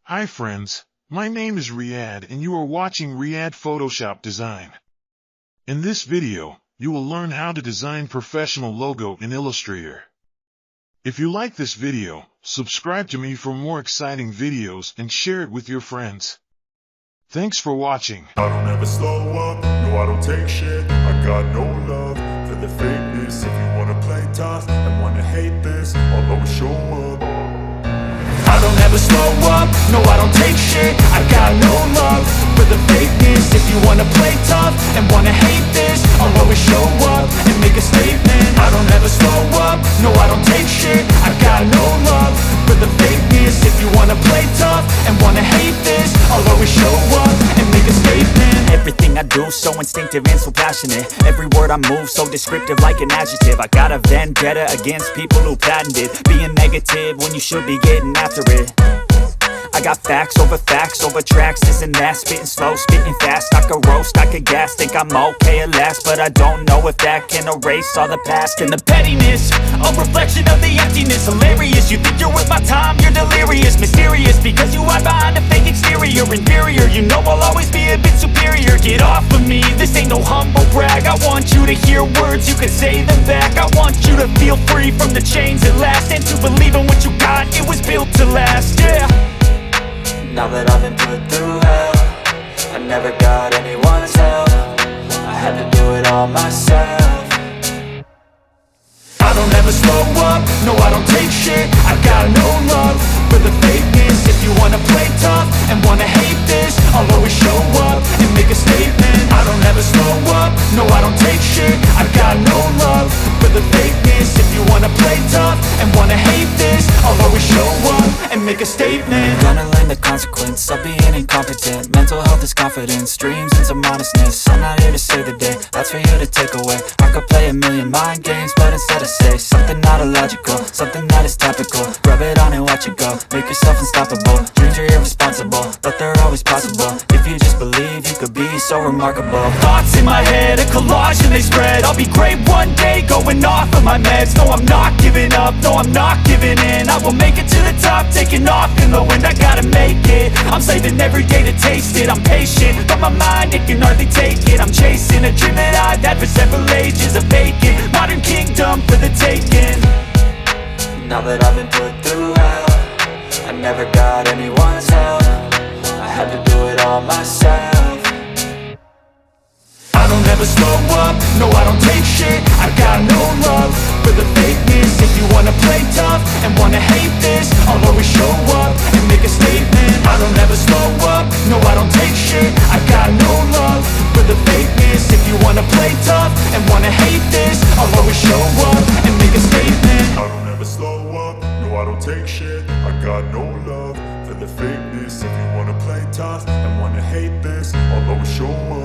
Hi friends, my name is Reyad and you are watching Reyad Photoshop Design. In this video, you will learn how to design professional logo in Illustrator. If you like this video, subscribe to me for more exciting videos and share it with your friends. Thanks for watching. I don't ever slow up, no I don't take shit. I got no love for the fakeness. If you wanna play tough and wanna hate this, I'll always show up. I don't ever slow up, no I don't take shit. I got no love for the fakeness. If you wanna play tough and wanna hate this, I'll always show up and make a statement. I don't ever slow up, no I don't take shit. I got no love for the fakeness. If you wanna play tough and wanna hate this, I'll always show up and make a statement. Everything I do so instinctive and so passionate. Every word I move so descriptive like an adjective. I got a vendetta against people who patented being negative when you should be getting after it. I got facts over tracks, this and that. Spitting slow, spitting fast. I could roast, I could gas. Think I'm okay at last, but I don't know if that can erase all the past. And the pettiness, a reflection of the emptiness. Hilarious, you think you're worth my time, you're delirious. Mysterious, because you hide behind a fake exterior. Inferior, you know I'll always be a bit superior. Get off of me, this ain't no humble brag. I want you to hear words, you can say them back. I want you to feel free from the chains at last, and to believe in what you got, it was built to last, yeah. Now that I've been put through hell, I never got anyone's help. I had to do it all myself. I don't ever slow up, no I don't take shit. I got no love for the fakeness. If you wanna play tough and wanna hate this, I'll always show up and make a statement. I don't ever slow up, no I don't take shit. I got no love for the fakeness. If you wanna play tough and wanna hate this, I'll always show up and make a statement. Gonna learn the consequence of being incompetent. Mental health is confidence, dreams and some modestness. I'm not here to save the day, that's for you to take away. I could play a million mind games, but instead I say something not illogical, something that is topical. Rub it on and watch it go, make yourself unstoppable. Dreams are irresponsible, but they're always possible. If you just believe, you could be so remarkable. Thoughts in my head, a collage and they spread. I'll be great one day, going off of my meds. No, I'm not giving up, no, I'm not giving in. I will make it to the top, taking off in the wind. I gotta make it, I'm saving every day to taste it. I'm patient, but my mind, it can hardly take it. I'm chasing a dream that I've had for several ages. A vacant, modern kingdom for the taking. Now that I've been put through hell, I never got anyone's help. I had to do it all myself. I don't ever slow up, no I don't take shit. I got no love for the fakeness. If you wanna play tough and wanna hate this, I'll always show up and make a statement. I don't ever slow up, no I don't take shit. I got no love for the fakeness. If you wanna play tough and wanna hate this, I'll always show up and make a statement. I don't ever slow up, no I don't take shit. I got no love for the fakeness. If you wanna play tough and wanna hate this, I'll always show up